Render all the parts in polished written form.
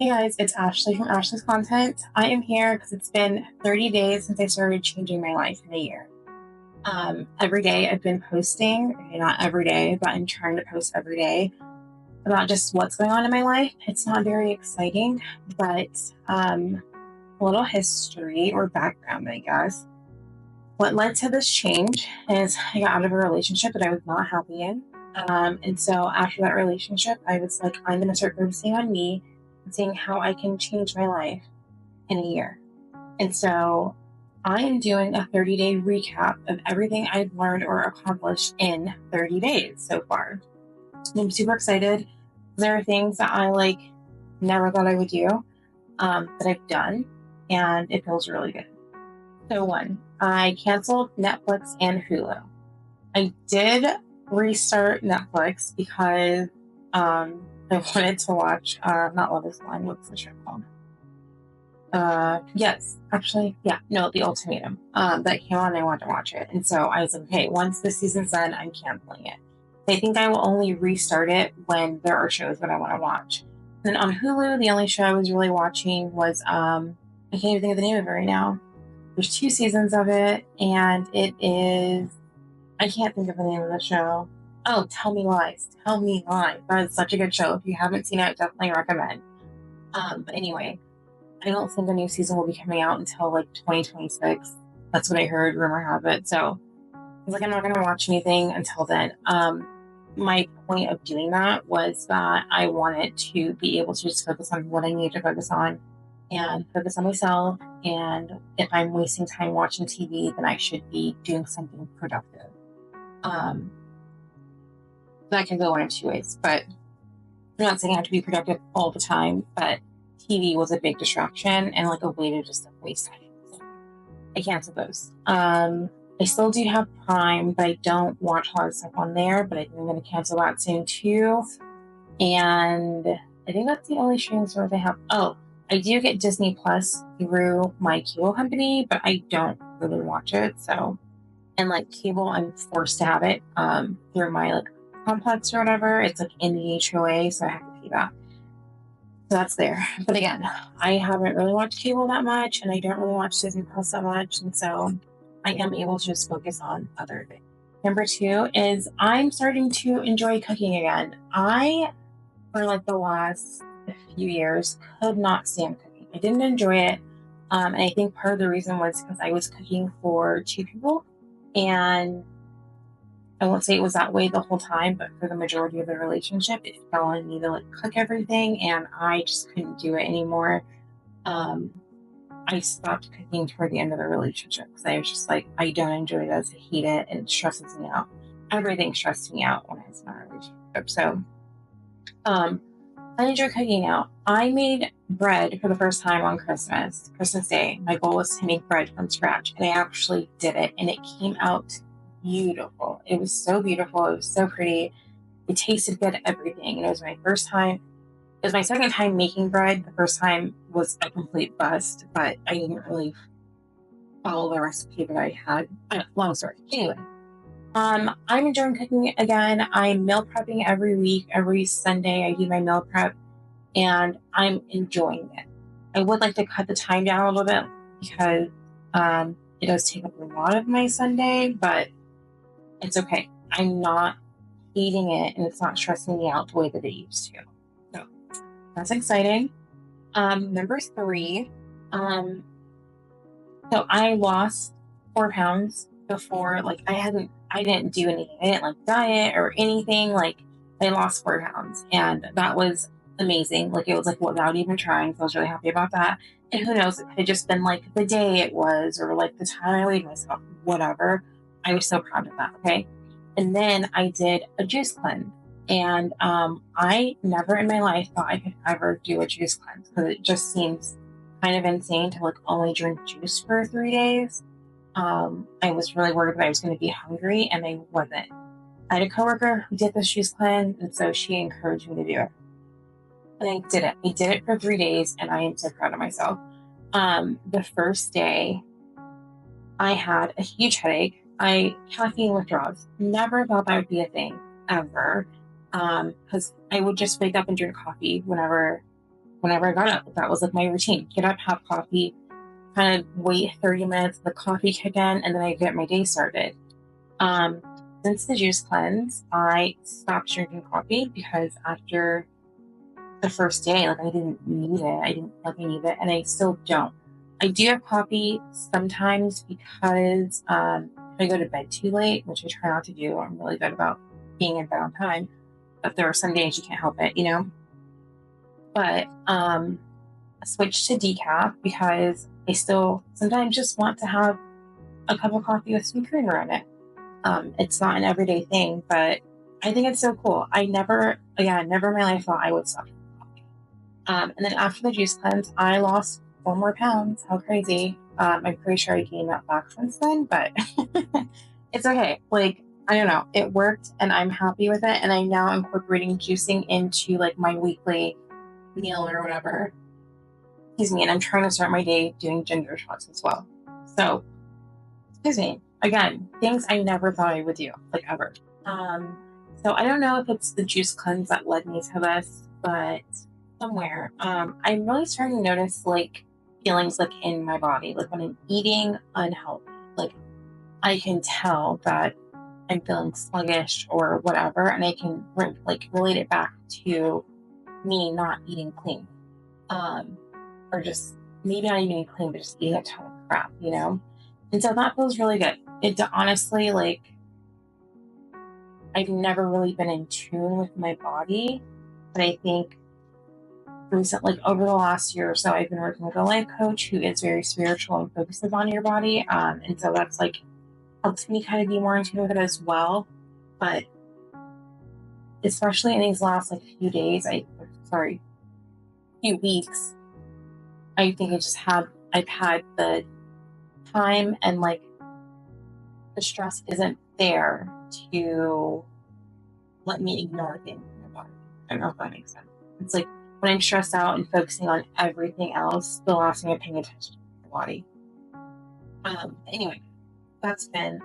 Hey guys, it's Ashley from Ashley's Content. I am here because it's been 30 days since I started changing my life in a year. Every day I've been posting, okay, not every day, but I'm trying to post every day about just what's going on in my life. It's not very exciting, but a little history or background, I guess. What led to this change is I got out of a relationship that I was not happy in. And so after that relationship, I was like, I'm going to start focusing on me and seeing how I can change my life in a year. And so I am doing a 30-day recap of everything I've learned or accomplished in 30 days so far. I'm super excited. There are things that I never thought I would do that I've done, and it feels really good. So one, I canceled Netflix and Hulu. I did restart Netflix because I wanted to watch not Love Is Blind. What's the show called? Yes, actually, yeah, no, The Ultimatum. That came on and I wanted to watch it. And so I was like, okay, once the season's done, I'm canceling it. I think I will only restart it when there are shows that I want to watch. And then on Hulu, the only show I was really watching was I can't even think of the name of it right now. There's 2 seasons of it, and it is I can't think of the name of the show. Oh, Tell Me Lies. Tell Me Lies. That is such a good show. If you haven't seen it, definitely recommend. But anyway, I don't think a new season will be coming out until 2026. That's what I heard. Rumor have it. So I was like, I'm not going to watch anything until then. My point of doing that was that I wanted to be able to just focus on what I need to focus on and focus on myself. And if I'm wasting time watching TV, then I should be doing something productive. That can go one of 2 ways, but I'm not saying I have to be productive all the time, but TV was a big distraction and a way to just waste time. So I canceled those. I still do have Prime, but I don't watch a lot of stuff on there, but I think I'm going to cancel that soon too. And I think that's the only streaming service I have. Oh, I do get Disney Plus through my cable company, but I don't really watch it. So, and cable, I'm forced to have it through my complex or whatever. It's in the HOA, so I have to pay that. So that's there. But again, I haven't really watched cable that much, and I don't really watch Disney Plus that much, and so I am able to just focus on other things. Number 2 is I'm starting to enjoy cooking again. I, for the last few years, could not stand cooking. I didn't enjoy it. And I think part of the reason was because I was cooking for 2 people, and I won't say it was that way the whole time, but for the majority of the relationship, it fell on me to cook everything, and I just couldn't do it anymore. I stopped cooking toward the end of the relationship because I was just I don't enjoy this, I hate it, and it stresses me out. Everything stressed me out when I was in a relationship. So, I enjoy cooking now. I made bread for the first time on Christmas Day. My goal was to make bread from scratch, and I actually did it, and it came out beautiful. It was so beautiful. It was so pretty. It tasted good, everything. And it was my first time. It was my second time making bread. The first time was a complete bust, but I didn't really follow the recipe that I had. Long story. Anyway, I'm enjoying cooking again. I'm meal prepping every week. Every Sunday, I do my meal prep, and I'm enjoying it. I would like to cut the time down a little bit because it does take up a lot of my Sunday, but it's okay. I'm not eating it, and it's not stressing me out the way that it used to. So that's exciting. Number 3, so I lost 4 pounds before. I didn't do anything. I didn't diet or anything. I lost 4 pounds, and that was amazing. It was without even trying. So I was really happy about that. And who knows, it could have just been the day it was, or the time I weighed myself, whatever. I was so proud of that. Okay. And then I did a juice cleanse. And I never in my life thought I could ever do a juice cleanse because it just seems kind of insane to only drink juice for 3 days. I was really worried that I was going to be hungry, and I wasn't. I had a coworker who did this juice cleanse, and so she encouraged me to do it. And I did it. I did it for 3 days, and I am so proud of myself. The first day, I had a huge headache. Caffeine withdrawals. Never thought that would be a thing, ever. Because I would just wake up and drink coffee whenever whenever I got up, that was like my routine. Get up, have coffee, kind of wait 30 minutes, the coffee kick in, and then I get my day started. Um, since the juice cleanse, I stopped drinking coffee because after the first day, like I didn't need it. I didn't like I need it, and I still don't. I do have coffee sometimes because if I go to bed too late, which I try not to do. I'm really good about being in bed on time, but there are some days you can't help it, you know. But I switched to decaf because I still sometimes just want to have a cup of coffee with some creamer in it. It's not an everyday thing, but I think it's so cool. I never, again, never in my life thought I would stop drinking coffee. And then after the juice cleanse, I lost 4 more pounds. How crazy. I'm pretty sure I gained that back since then, but it's okay. Like, I don't know. It worked and I'm happy with it. And I'm now incorporating juicing into like my weekly meal or whatever. Excuse me. And I'm trying to start my day doing ginger shots as well. So, excuse me. Again, things I never thought I would do, like ever. So I don't know if it's the juice cleanse that led me to this, but somewhere, I'm really starting to notice like feelings like in my body, like when I'm eating unhealthy, like I can tell that I'm feeling sluggish or whatever, and I can like relate it back to me not eating clean, or just maybe not eating clean, but just eating a ton of crap, you know. And so that feels really good. It honestly, like, I've never really been in tune with my body, but I think recently, like over the last year or so, I've been working with a life coach who is very spiritual and focuses on your body. And so that's like helps me kind of be more in tune with it as well. But especially in these last like few days, few weeks, I think I've had the time and like the stress isn't there to let me ignore things in my body. I don't know if that makes sense. It's like when I'm stressed out and focusing on everything else, the last thing I'm paying attention to my body. Anyway, that's been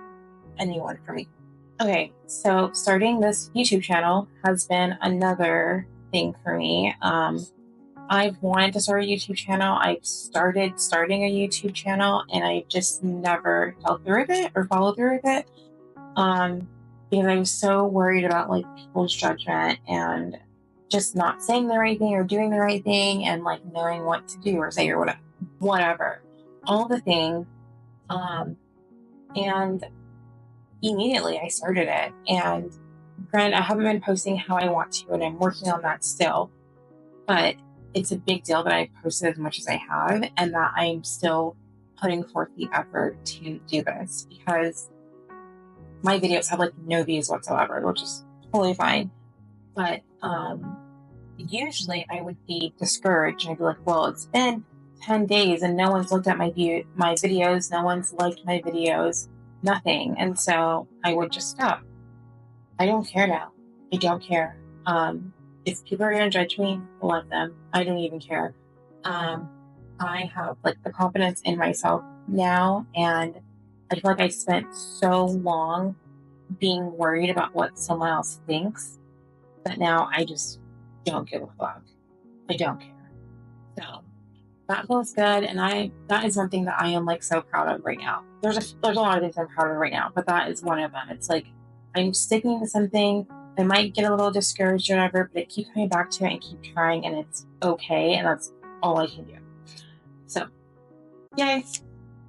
a new one for me. Okay, so starting this YouTube channel has been another thing for me. I've wanted to start a YouTube channel. I've started starting a YouTube channel and I just never fell through with it or followed through with it. Because I was so worried about like people's judgment and just not saying the right thing or doing the right thing and like knowing what to do or say or whatever. All the things. And immediately I started it. And granted, I haven't been posting how I want to, and I'm working on that still. But it's a big deal that I posted as much as I have and that I'm still putting forth the effort to do this because my videos have like no views whatsoever, which is totally fine. But usually I would be discouraged and I'd be like, well, it's been 10 days and no one's looked at my videos, no one's liked my videos, nothing. And so I would just stop. I don't care now. I don't care. If people are going to judge me, let them. I don't even care. I have like the confidence in myself now, and I feel like I spent so long being worried about what someone else thinks that now I just don't give a fuck. I don't care. So that feels good, and that is one thing that I am like so proud of right now. There's a lot of things I'm proud of right now, but that is one of them. It's like I'm sticking to something. I might get a little discouraged or whatever, but I keep coming back to it and keep trying, and it's okay, and that's all I can do. So, yay.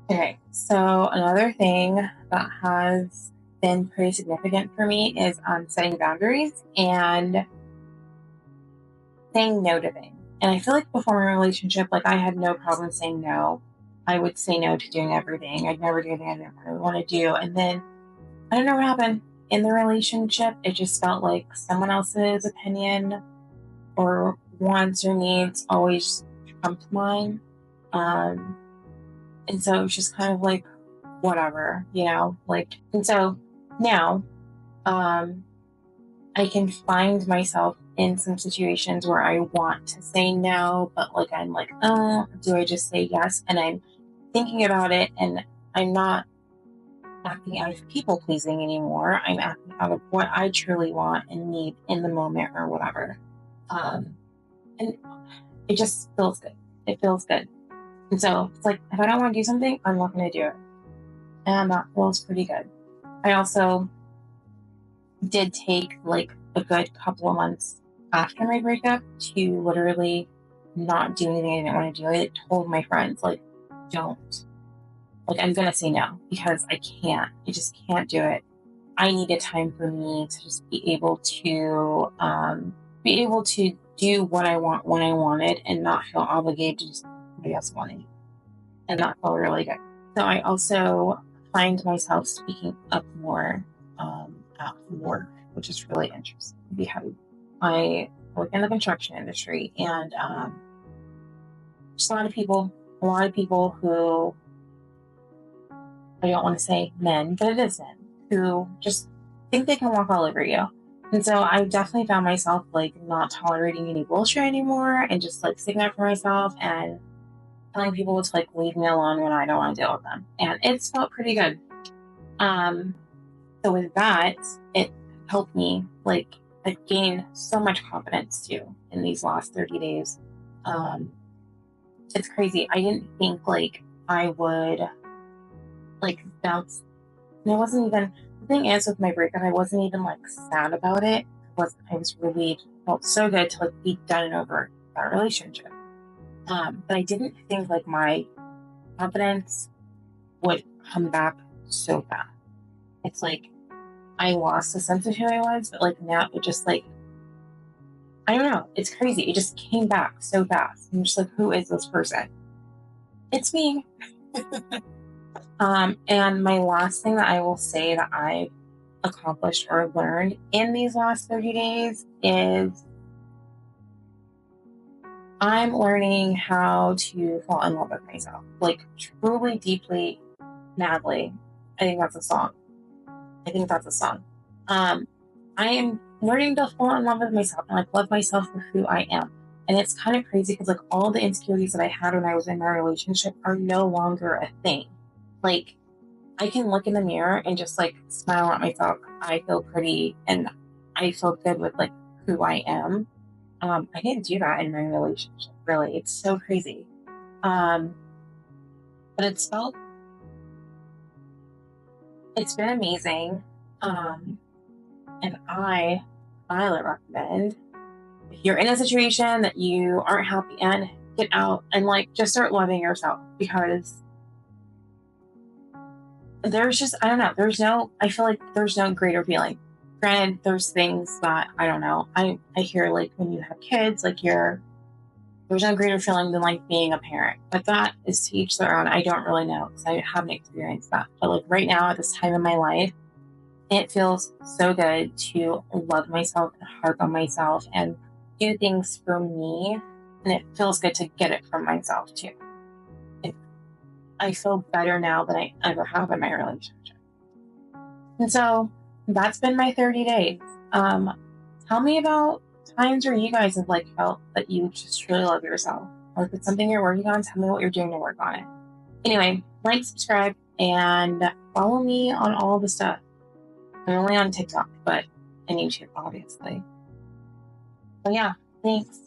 Okay, so another thing that has been pretty significant for me is setting boundaries and saying no to things. And I feel like before my relationship, like I had no problem saying no. I would say no to doing everything. I'd never do anything I didn't really want to do. And then I don't know what happened in the relationship. It just felt like someone else's opinion or wants or needs always trumped mine. And so it was just kind of like, whatever, you know, like, and so now, I can find myself in some situations where I want to say no, but like, I'm like, do I just say yes? And I'm thinking about it and I'm not acting out of people pleasing anymore. I'm acting out of what I truly want and need in the moment or whatever. And it just feels good. It feels good. And so it's like, if I don't want to do something, I'm not going to do it. And that feels pretty good. I also did take like a good couple of months after my breakup to literally not do anything I didn't want to do. I told my friends, like, don't. Like, I'm going to say no because I can't. I just can't do it. I needed time for me to just be able to do what I want when I wanted and not feel obligated to do somebody else wanted. And that felt really good. So I also find myself speaking up more at work, which is really interesting because I work in the construction industry, and just a lot of people who, I don't want to say men, but it is men, who just think they can walk all over you. And so I definitely found myself like not tolerating any bullshit anymore and just like sticking up for myself and telling people to like leave me alone when I don't want to deal with them. And it's felt pretty good. So with that, it helped me like I gained so much confidence too in these last 30 days. It's crazy. I didn't think like I would like bounce. And I wasn't even, the thing is with my breakup, I wasn't even like sad about it. I was relieved. It felt so good to like be done and over that relationship. But I didn't think like my confidence would come back so fast. It's like I lost a sense of who I was, but like now it just like, I don't know. It's crazy. It just came back so fast. I'm just like, who is this person? It's me. And my last thing that I will say that I've accomplished or learned in these last 30 days is I'm learning how to fall in love with myself, like truly, deeply, madly. I think that's a song. I am learning to fall in love with myself and like love myself for who I am. And it's kind of crazy because like all the insecurities that I had when I was in my relationship are no longer a thing. Like I can look in the mirror and just like smile at myself. I feel pretty and I feel good with like who I am. I didn't do that in my relationship, really. It's so crazy. Um, but it's been amazing. And I highly recommend if you're in a situation that you aren't happy in, get out and like just start loving yourself because there's just, I don't know, I feel like there's no greater feeling. Granted, there's things that, I don't know, I hear like when you have kids, like there's no greater feeling than like being a parent, but that is to each their own. I don't really know because I haven't experienced that. But like right now at this time in my life, it feels so good to love myself and hug on myself and do things for me. And it feels good to get it from myself too. I feel better now than I ever have in my relationship. And so that's been my 30 days. Tell me about times where you guys have like felt that you just truly love yourself. Or if it's something you're working on, tell me what you're doing to work on it. Anyway, like, subscribe, and follow me on all the stuff. I'm only on TikTok, but and YouTube, obviously. So yeah, thanks.